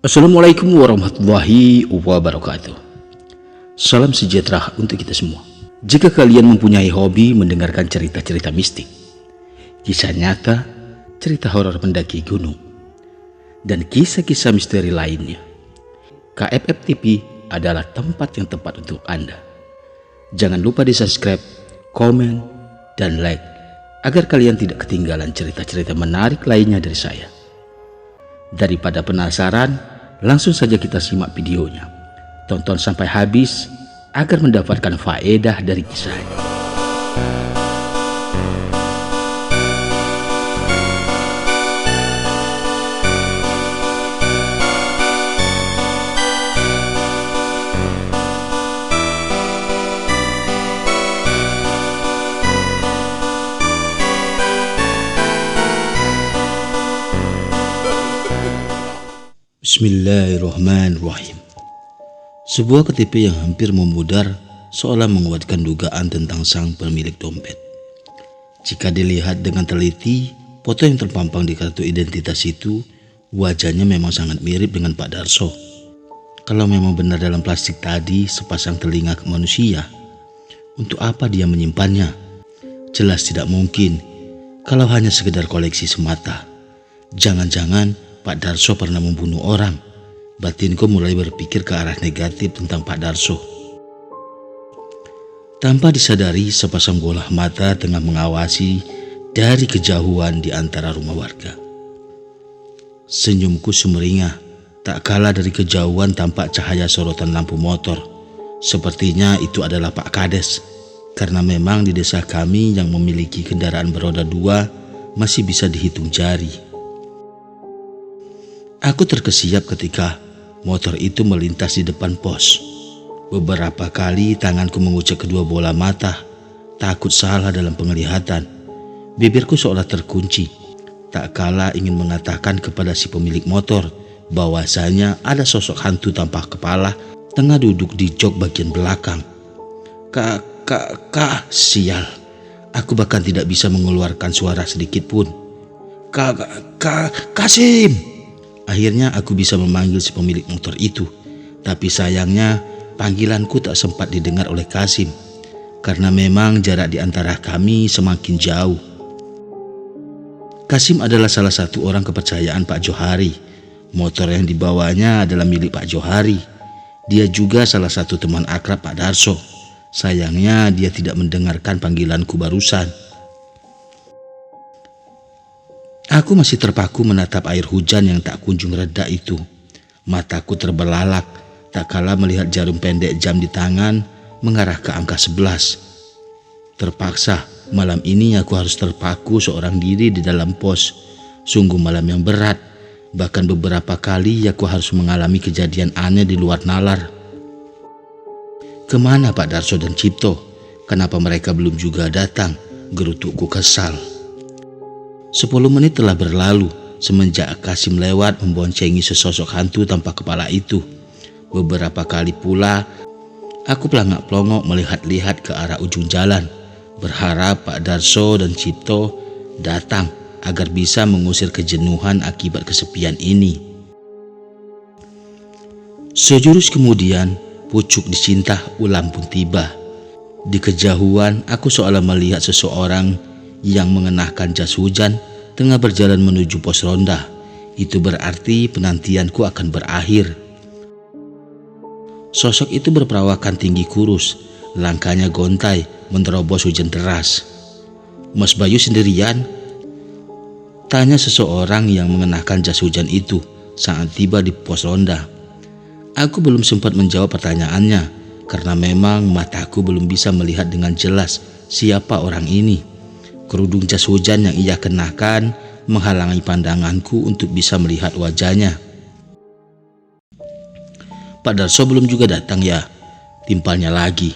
Assalamualaikum warahmatullahi wabarakatuh. Salam sejahtera untuk kita semua. Jika kalian mempunyai hobi mendengarkan cerita-cerita mistik, kisah nyata, cerita horor pendaki gunung, dan kisah-kisah misteri lainnya, KFF TV adalah tempat yang tepat untuk Anda. Jangan lupa di subscribe, komen, dan like agar kalian tidak ketinggalan cerita-cerita menarik lainnya dari saya. Daripada penasaran, langsung saja kita simak videonya. Tonton sampai habis agar mendapatkan faedah dari kisahnya. Bismillahirrahmanirrahim. Sebuah KTP yang hampir memudar seolah menguatkan dugaan tentang sang pemilik dompet. Jika dilihat dengan teliti, foto yang terpampang di kartu identitas itu, wajahnya memang sangat mirip dengan Pak Darso. Kalau memang benar dalam plastik tadi sepasang telinga manusia, untuk apa dia menyimpannya? Jelas tidak mungkin kalau hanya sekedar koleksi semata. Jangan-jangan Pak Darso pernah membunuh orang. Batinku mulai berpikir ke arah negatif tentang Pak Darso. Tanpa disadari, sepasang bola mata tengah mengawasi dari kejauhan di antara rumah warga. Senyumku sumeringah, tak kalah dari kejauhan tampak cahaya sorotan lampu motor. Sepertinya itu adalah Pak Kades, karena memang di desa kami yang memiliki kendaraan beroda dua masih bisa dihitung jari. Aku terkesiap ketika motor itu melintas di depan pos. Beberapa kali tanganku mengucek kedua bola mata, takut salah dalam penglihatan. Bibirku seolah terkunci, tak kalah ingin mengatakan kepada si pemilik motor bahwasanya ada sosok hantu tanpa kepala tengah duduk di jok bagian belakang. Sial. Aku bahkan tidak bisa mengeluarkan suara sedikit pun. Kasim. Akhirnya aku bisa memanggil si pemilik motor itu. Tapi sayangnya panggilanku tak sempat didengar oleh Kasim, karena memang jarak di antara kami semakin jauh. Kasim adalah salah satu orang kepercayaan Pak Johari. Motor yang dibawanya adalah milik Pak Johari. Dia juga salah satu teman akrab Pak Darso. Sayangnya dia tidak mendengarkan panggilanku barusan. Aku masih terpaku menatap air hujan yang tak kunjung reda itu. Mataku terbelalak, tak kalah melihat jarum pendek jam di tangan mengarah ke angka 11. Terpaksa, malam ini aku harus terpaku seorang diri di dalam pos. Sungguh malam yang berat, bahkan beberapa kali aku harus mengalami kejadian aneh di luar nalar. Kemana Pak Darso dan Cipto? Kenapa mereka belum juga datang? Gerutukku kesal. 10 menit telah berlalu semenjak Kasim lewat memboncengi sesosok hantu tanpa kepala itu. Beberapa kali pula aku pelangak-pelongok melihat-lihat ke arah ujung jalan, berharap Pak Darso dan Cipto datang agar bisa mengusir kejenuhan akibat kesepian ini. Sejurus kemudian, pucuk di Cintah Ulam pun tiba. Di kejauhan aku seolah melihat seseorang yang mengenakan jas hujan tengah berjalan menuju pos ronda. Itu berarti penantianku akan berakhir. Sosok itu berperawakan tinggi kurus, langkahnya gontai menerobos hujan deras. Mas Bayu sendirian? Tanya seseorang yang mengenakan jas hujan itu saat tiba di pos ronda. Aku belum sempat menjawab pertanyaannya karena memang mataku belum bisa melihat dengan jelas siapa orang ini. Kerudung jas hujan yang ia kenakan menghalangi pandanganku untuk bisa melihat wajahnya. Pak Darso belum juga datang ya? Timpalnya lagi.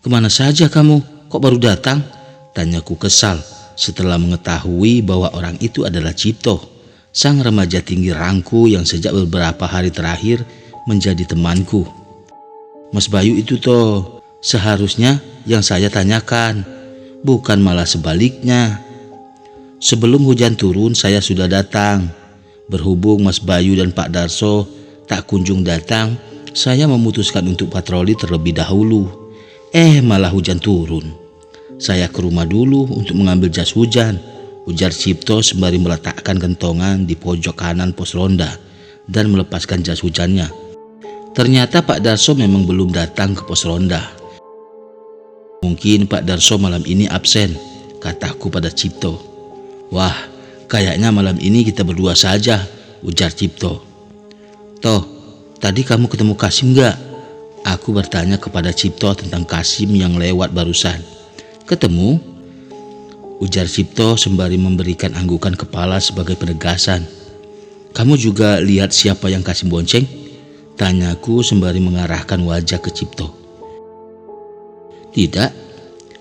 Kemana saja kamu? Kok baru datang? Tanyaku kesal setelah mengetahui bahwa orang itu adalah Cipto, sang remaja tinggi rangku yang sejak beberapa hari terakhir menjadi temanku. Mas Bayu itu toh seharusnya yang saya tanyakan, bukan malah sebaliknya. Sebelum hujan turun saya sudah datang. Berhubung Mas Bayu dan Pak Darso tak kunjung datang, saya memutuskan untuk patroli terlebih dahulu. Malah hujan turun. Saya ke rumah dulu untuk mengambil jas hujan, ujar Cipto sembari meletakkan kentongan di pojok kanan pos ronda dan melepaskan jas hujannya. Ternyata Pak Darso memang belum datang ke pos ronda. Mungkin Pak Darso malam ini absen, kataku pada Cipto. Wah, kayaknya malam ini kita berdua saja, ujar Cipto. Toh, tadi kamu ketemu Kasim gak? Aku bertanya kepada Cipto tentang Kasim yang lewat barusan. Ketemu? Ujar Cipto sembari memberikan anggukan kepala sebagai penegasan. Kamu juga lihat siapa yang Kasim bonceng? Tanyaku sembari mengarahkan wajah ke Cipto. Tidak,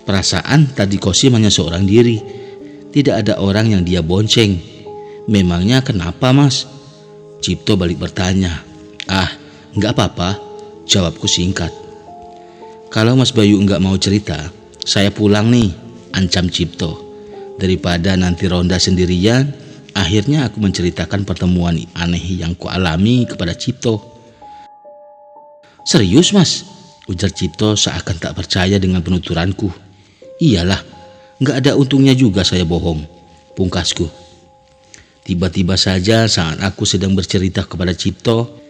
perasaan tadi Kosim hanya seorang diri. Tidak ada orang yang dia bonceng. Memangnya kenapa, Mas? Cipto balik bertanya. Enggak apa-apa, jawabku singkat. Kalau Mas Bayu enggak mau cerita, saya pulang nih, ancam Cipto. Daripada nanti ronda sendirian, akhirnya aku menceritakan pertemuan aneh yang kualami kepada Cipto. Serius, Mas? Ujar Cipto seakan tak percaya dengan penuturanku. Iyalah, gak ada untungnya juga saya bohong, pungkasku. Tiba-tiba saja saat aku sedang bercerita kepada Cipto,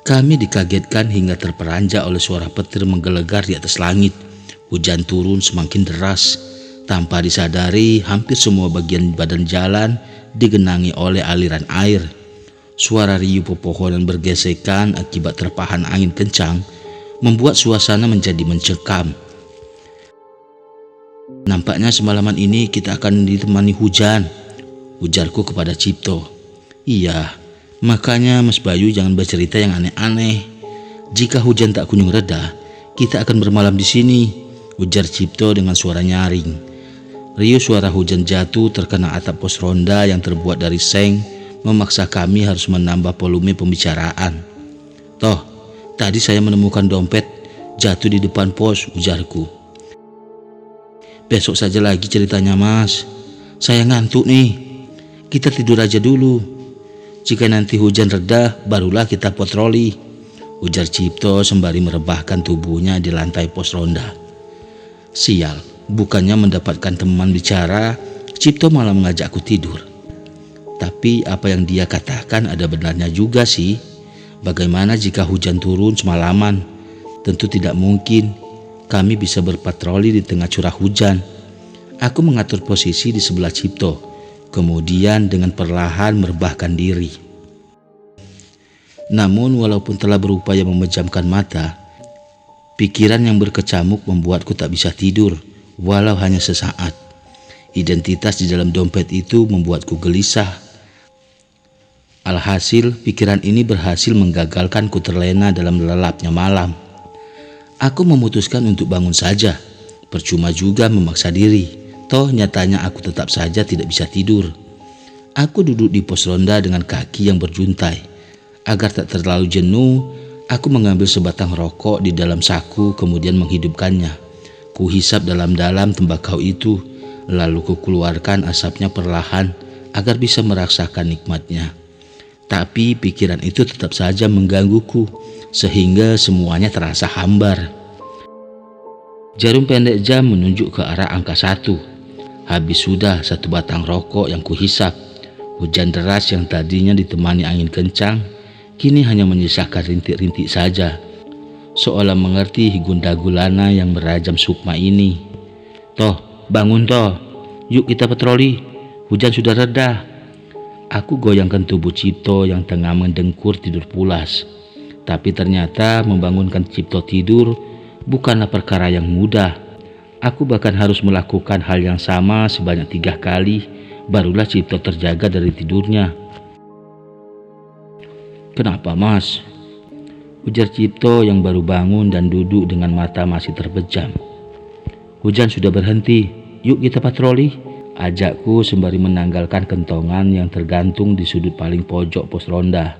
kami dikagetkan hingga terperanjak oleh suara petir menggelegar di atas langit. Hujan turun semakin deras. Tanpa disadari, hampir semua bagian badan jalan digenangi oleh aliran air. Suara riuh pepohonan bergesekan akibat terpahan angin kencang membuat suasana menjadi mencekam. Nampaknya semalaman ini kita akan ditemani hujan, ujarku kepada Cipto. Iya, makanya Mas Bayu jangan bercerita yang aneh-aneh. Jika hujan tak kunjung reda, kita akan bermalam di sini, ujar Cipto dengan suara nyaring. Riuh suara hujan jatuh terkena atap pos ronda yang terbuat dari seng memaksa kami harus menambah volume pembicaraan. Toh, tadi saya menemukan dompet jatuh di depan pos, ujarku. Besok saja lagi ceritanya, Mas. Saya ngantuk nih. Kita tidur aja dulu. Jika nanti hujan reda, barulah kita patroli, ujar Cipto sembari merebahkan tubuhnya di lantai pos ronda. Sial, bukannya mendapatkan teman bicara, Cipto malah mengajakku tidur. Tapi apa yang dia katakan ada benarnya juga sih. Bagaimana jika hujan turun semalaman? Tentu tidak mungkin kami bisa berpatroli di tengah curah hujan. Aku mengatur posisi di sebelah Cipto, kemudian dengan perlahan merebahkan diri. Namun walaupun telah berupaya memejamkan mata, pikiran yang berkecamuk membuatku tak bisa tidur, walau hanya sesaat. Identitas di dalam dompet itu membuatku gelisah. Alhasil, pikiran ini berhasil menggagalkanku terlena dalam lelapnya malam. Aku memutuskan untuk bangun saja. Percuma juga memaksa diri. Toh nyatanya aku tetap saja tidak bisa tidur. Aku duduk di pos ronda dengan kaki yang berjuntai. Agar tak terlalu jenuh, aku mengambil sebatang rokok di dalam saku kemudian menghidupkannya. Kuhisap dalam-dalam tembakau itu, lalu kukeluarkan asapnya perlahan agar bisa merasakan nikmatnya. Tapi pikiran itu tetap saja menggangguku, sehingga semuanya terasa hambar. Jarum pendek jam menunjuk ke arah angka 1. Habis sudah satu batang rokok yang kuhisap. Hujan deras yang tadinya ditemani angin kencang, kini hanya menyisakan rintik-rintik saja, seolah mengerti gundah gulana yang merajam sukma ini. Toh, bangun toh, yuk kita patroli, hujan sudah reda. Aku goyangkan tubuh Cipto yang tengah mendengkur tidur pulas. Tapi ternyata membangunkan Cipto tidur bukanlah perkara yang mudah. Aku bahkan harus melakukan hal yang sama sebanyak 3 kali, barulah Cipto terjaga dari tidurnya. Kenapa, Mas? Ujar Cipto yang baru bangun dan duduk dengan mata masih terbejam. Hujan sudah berhenti, yuk kita patroli, ajakku sembari menanggalkan kentongan yang tergantung di sudut paling pojok pos ronda.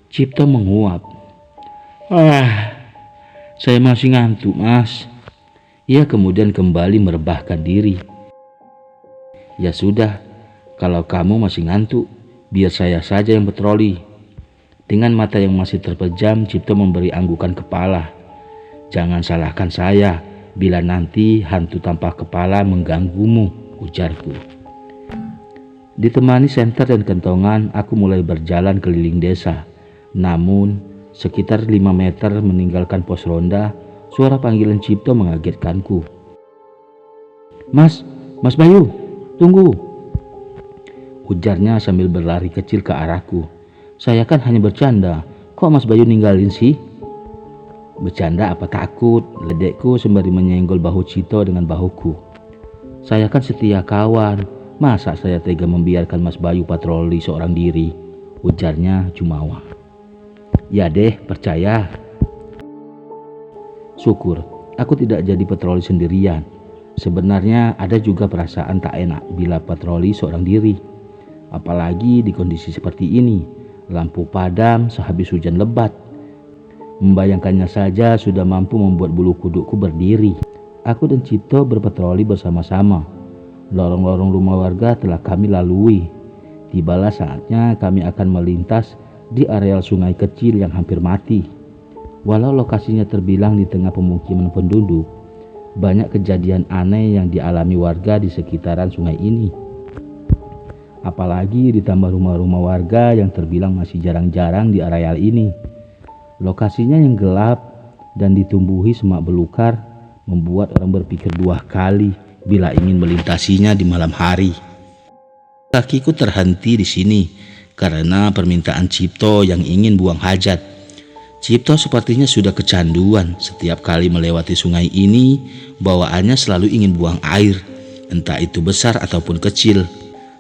Cipto menguap. Saya masih ngantuk, Mas. Ia kemudian kembali merebahkan diri. Ya sudah, kalau kamu masih ngantuk, Biar saya saja yang patroli. Dengan mata yang masih terpejam, Cipto memberi anggukan kepala. Jangan salahkan saya bila nanti hantu tanpa kepala mengganggumu, ujarku. Ditemani senter dan kentongan, aku mulai berjalan keliling desa. Namun, sekitar 5 meter meninggalkan pos ronda, suara panggilan Cipto mengagetkanku. Mas Bayu, tunggu, ujarnya sambil berlari kecil ke arahku. Saya kan hanya bercanda, kok Mas Bayu ninggalin sih? Bercanda apa takut, ledekku sembari menyenggol bahu Cipto dengan bahuku. Saya kan setia kawan, masa saya tega membiarkan Mas Bayu patroli seorang diri, ujarnya jumawa. Ya deh, percaya. Syukur, aku tidak jadi patroli sendirian. Sebenarnya ada juga perasaan tak enak bila patroli seorang diri. Apalagi di kondisi seperti ini, lampu padam sehabis hujan lebat. Membayangkannya saja sudah mampu membuat bulu kudukku berdiri. Aku dan Cipto berpatroli bersama-sama. Lorong-lorong rumah warga telah kami lalui. Tibalah saatnya kami akan melintas di areal sungai kecil yang hampir mati. Walau lokasinya terbilang di tengah pemukiman penduduk, banyak kejadian aneh yang dialami warga di sekitaran sungai ini. Apalagi ditambah rumah-rumah warga yang terbilang masih jarang-jarang di areal ini. Lokasinya yang gelap dan ditumbuhi semak belukar membuat orang berpikir 2 kali bila ingin melintasinya di malam hari. Kakiku terhenti di sini karena permintaan Cipto yang ingin buang hajat. Cipto sepertinya sudah kecanduan. Setiap kali melewati sungai ini, bawaannya selalu ingin buang air, entah itu besar ataupun kecil.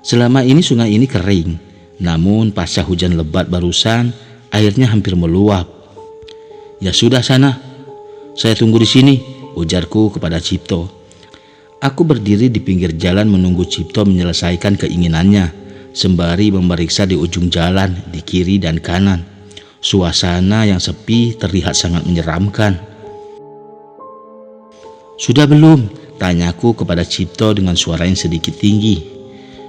Selama ini sungai ini kering, namun pasca hujan lebat barusan, airnya hampir meluap. Ya sudah sana, saya tunggu di sini, ujarku kepada Cipto. Aku berdiri di pinggir jalan menunggu Cipto menyelesaikan keinginannya, sembari memeriksa di ujung jalan, di kiri dan kanan. Suasana yang sepi terlihat sangat menyeramkan. Sudah belum? Tanyaku kepada Cipto dengan suara yang sedikit tinggi.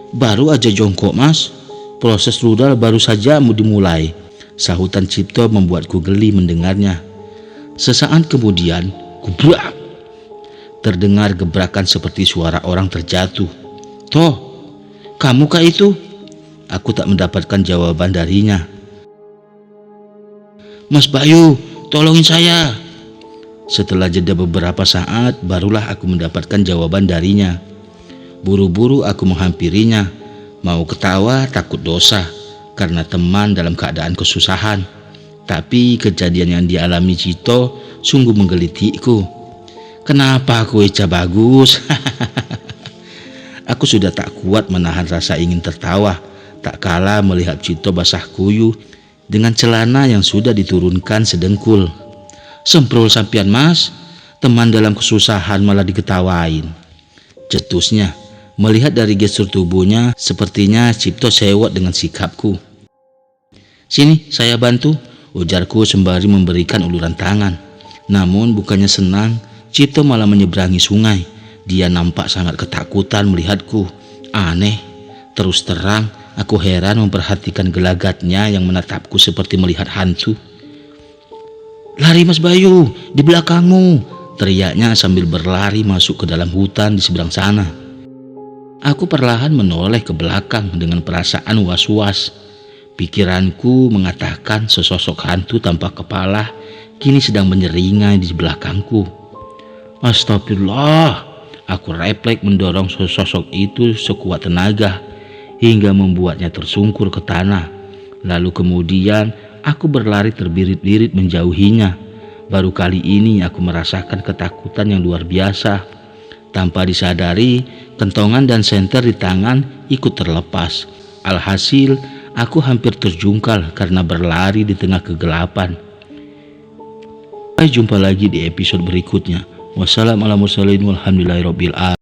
Baru aja jongkok mas, proses rudal baru saja mau dimulai, sahutan Cipto membuatku geli mendengarnya. Sesaat kemudian, gebrak! Terdengar gebrakan seperti suara orang terjatuh. Toh, kamukah itu? Aku tak mendapatkan jawaban darinya. Mas Bayu, tolongin saya. Setelah jeda beberapa saat, barulah aku mendapatkan jawaban darinya. Buru-buru aku menghampirinya. Mau ketawa takut dosa karena teman dalam keadaan kesusahan. Tapi kejadian yang dialami Cipto sungguh menggelitikku. Kenapa aku Eca bagus? Aku sudah tak kuat menahan rasa ingin tertawa, tak kala melihat Cipto basah kuyuh dengan celana yang sudah diturunkan sedengkul. Semprol sampian mas, teman dalam kesusahan malah diketawain, cetusnya. Melihat dari gestur tubuhnya, sepertinya Cipto sewot dengan sikapku. Sini, saya bantu, ujarku sembari memberikan uluran tangan. Namun bukannya senang, Cipto malah menyeberangi sungai. Dia nampak sangat ketakutan melihatku. Aneh, terus terang aku heran memperhatikan gelagatnya yang menatapku seperti melihat hantu. Lari Mas Bayu, di belakangmu, teriaknya sambil berlari masuk ke dalam hutan di seberang sana. Aku perlahan menoleh ke belakang dengan perasaan was-was. Pikiranku mengatakan sesosok hantu tanpa kepala kini sedang menyeringai di belakangku. Astagfirullah, aku refleks mendorong sesosok itu sekuat tenaga hingga membuatnya tersungkur ke tanah. Lalu kemudian aku berlari terbirit-birit menjauhinya. Baru kali ini aku merasakan ketakutan yang luar biasa. Tanpa disadari, kentongan dan senter di tangan ikut terlepas. Alhasil, aku hampir terjungkal karena berlari di tengah kegelapan. Sampai jumpa lagi di episode berikutnya. Wassalamualaikum warahmatullahi wabarakatuh.